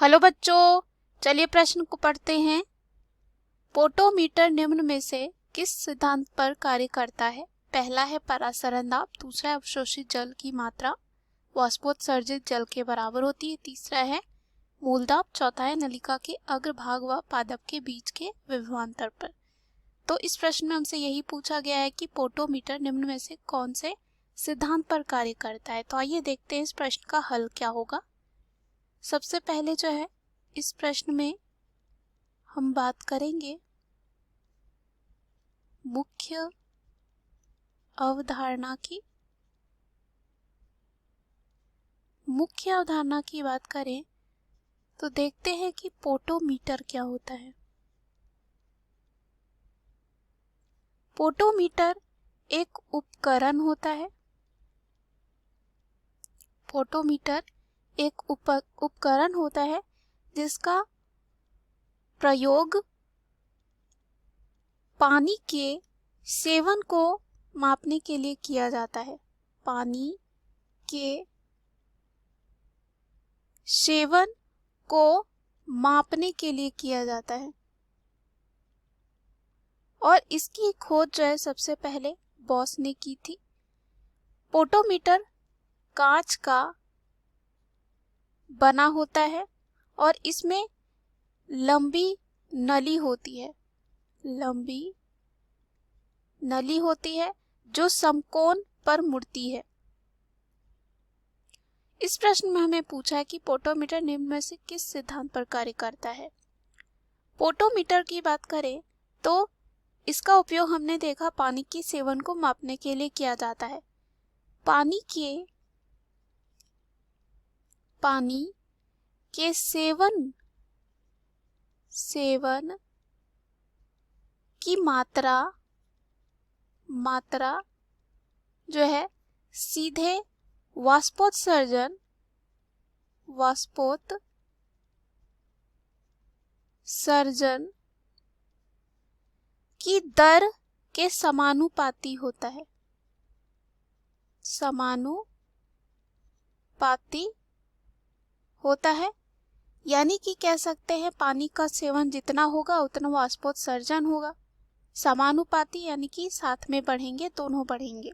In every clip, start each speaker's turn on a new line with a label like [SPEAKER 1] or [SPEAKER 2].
[SPEAKER 1] Hello बच्चों, चलिए प्रश्न को पढ़ते हैं। पोटोमीटर निम्न में से किस सिद्धांत पर कार्य करता है? पहला है परासरण दाब, दूसरा है अवशोषित जल की मात्रा वाष्पोत्सर्जित जल के बराबर होती है, तीसरा है मूल दाब, चौथा है नलिका के अग्रभाग व पादप के बीच के विभवांतर पर। तो इस प्रश्न में हमसे यही पूछा गया है कि पोटोमीटर निम्न में से कौन से सिद्धांत पर कार्य करता है। तो आइए देखते हैं इस प्रश्न का हल क्या होगा। सबसे पहले जो है इस प्रश्न में हम बात करेंगे मुख्य अवधारणा की। मुख्य अवधारणा की बात करें तो देखते हैं कि पोटोमीटर क्या होता है। पोटोमीटर एक उपकरण होता है। पोटोमीटर एक उपकरण होता है जिसका प्रयोग पानी के सेवन को मापने के लिए किया जाता है। पानी के सेवन को मापने के लिए किया जाता है और इसकी खोज जो है सबसे पहले बॉस ने की थी। पोटोमीटर कांच का बना होता है और इसमें लंबी नली होती है। लंबी नली होती है जो समकोण पर मुड़ती है। इस प्रश्न में हमें पूछा है कि पोटोमीटर निम्न में से किस सिद्धांत पर कार्य करता है। पोटोमीटर की बात करें तो इसका उपयोग हमने देखा पानी के सेवन को मापने के लिए किया जाता है। पानी के सेवन की मात्रा जो है सीधे वाष्पोत्सर्जन की दर के समानुपाती होता है। समानुपाती होता है यानी कि कह सकते हैं पानी का सेवन जितना होगा उतना वाष्पोत्सर्जन होगा। समानुपाती यानी कि साथ में बढ़ेंगे, दोनों बढ़ेंगे।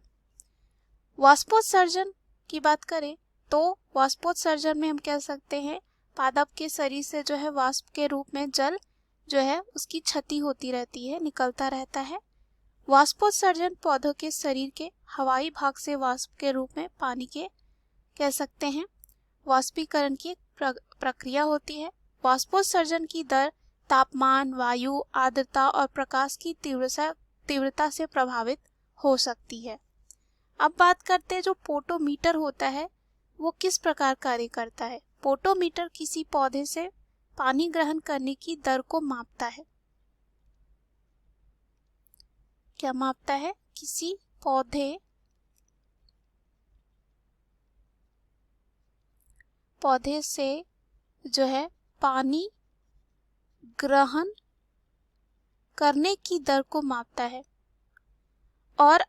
[SPEAKER 1] वाष्पोत्सर्जन की बात करें तो वाष्पोत्सर्जन में हम कह सकते हैं पादप के शरीर से जो है वाष्प के रूप में जल जो है उसकी क्षति होती रहती है, निकलता रहता है। वाष्पोत्सर्जन पौधों के शरीर के हवाई भाग से वाष्प के रूप में पानी के कह सकते हैं वाष्पीकरण की प्रक्रिया होती है। वाष्पोत्सर्जन की दर तापमान, वायु, आर्द्रता और प्रकाश की तीव्रता से प्रभावित हो सकती है। अब बात करते हैं जो पोटोमीटर होता है वो किस प्रकार कार्य करता है। पोटोमीटर किसी पौधे से पानी ग्रहण करने की दर को मापता है। क्या मापता है? किसी पौधे से जो है पानी ग्रहण करने की दर को मापता है और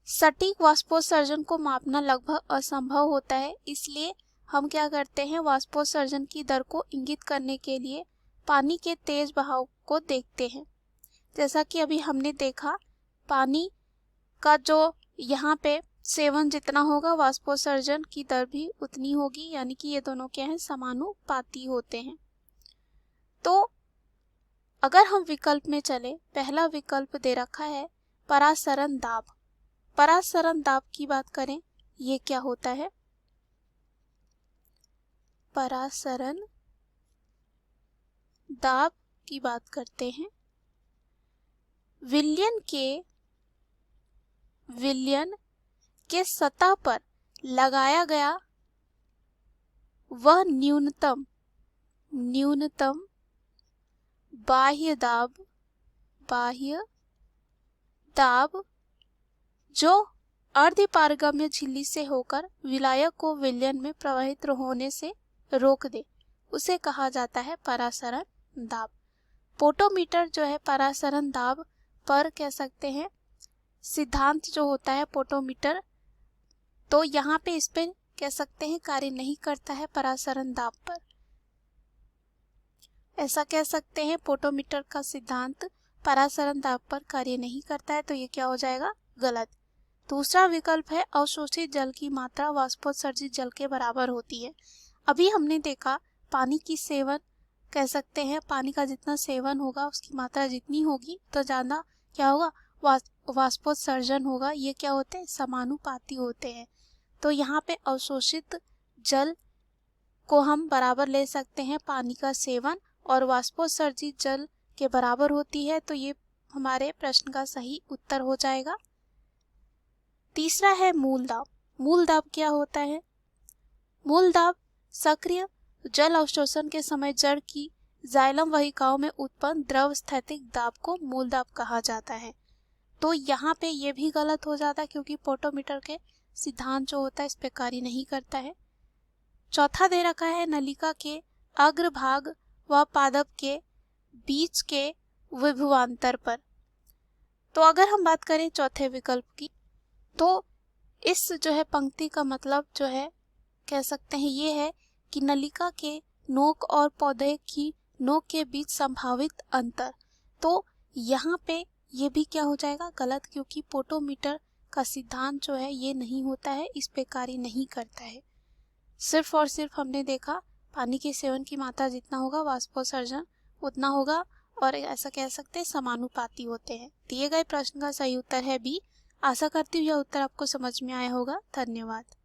[SPEAKER 1] सटीक वाष्पोत्सर्जन को मापना लगभग असंभव होता है। इसलिए हम क्या करते हैं, वाष्पोत्सर्जन की दर को इंगित करने के लिए पानी के तेज बहाव को देखते हैं। जैसा कि अभी हमने देखा पानी का जो यहाँ पे सेवन जितना होगा वाष्पोत्सर्जन की दर भी उतनी होगी, यानी कि ये दोनों क्या हैं, समानुपाती होते हैं। तो अगर हम विकल्प में चले, पहला विकल्प दे रखा है परासरण दाब। परासरण दाब की बात करें ये क्या होता है? परासरण दाब की बात करते हैं विलयन के सतह पर लगाया गया वह न्यूनतम बाह्य दाब जो अर्धपारगम्य झिल्ली से होकर विलायक को विलयन में प्रवाहित होने से रोक दे, उसे कहा जाता है परासरण दाब। पोटोमीटर जो है परासरण दाब पर कह सकते हैं सिद्धांत जो होता है पोटोमीटर, तो यहाँ पे इस पे कह सकते हैं कार्य नहीं करता है परासरण दाब पर। ऐसा कह सकते हैं पोटोमीटर का सिद्धांत परासरण दाब पर कार्य नहीं करता है, तो ये क्या हो जाएगा, गलत। दूसरा विकल्प है अवशोषित जल की मात्रा वाष्पोत्सर्जित जल के बराबर होती है। अभी हमने देखा पानी की सेवन, कह सकते हैं पानी का जितना सेवन होगा उसकी मात्रा जितनी होगी तो ज़्यादा क्या होगा, वाष्पोत्सर्जन होगा। ये क्या होते हैं, समानुपाती होते हैं। तो यहाँ पे अवशोषित जल को हम बराबर ले सकते हैं पानी का सेवन, और वाष्पोत्सर्जित जल के बराबर होती है, तो ये हमारे प्रश्न का सही उत्तर हो जाएगा। तीसरा है मूल दाब। मूल दाब क्या होता है? मूल दाब सक्रिय जल अवशोषण के समय जड़ की जाइलम वाहिकाओं में उत्पन्न द्रव स्थैतिक दाब को मूल दाब कहा जाता है। तो यहाँ पे ये भी गलत हो जाता है क्योंकि पोटोमीटर के सिद्धांत जो होता है इस पे कार्य नहीं करता है। चौथा दे रखा है नलिका के अग्रभाग व पादप के बीच के विभवांतर पर। तो अगर हम बात करें चौथे विकल्प की, तो इस जो है पंक्ति का मतलब जो है कह सकते हैं ये है कि नलिका के नोक और पौधे की नोक के बीच संभावित अंतर। तो यहाँ पे ये भी क्या हो जाएगा, गलत, क्योंकि पोटोमीटर का सिद्धांत जो है ये नहीं होता है, इस पे कार्य नहीं करता है। सिर्फ और सिर्फ हमने देखा पानी के सेवन की मात्रा जितना होगा वाष्पोत्सर्जन उतना होगा, और ऐसा कह सकते हैं समानुपाती होते हैं। दिए गए प्रश्न का सही उत्तर है बी। आशा करती हूँ यह उत्तर आपको समझ में आया होगा। धन्यवाद।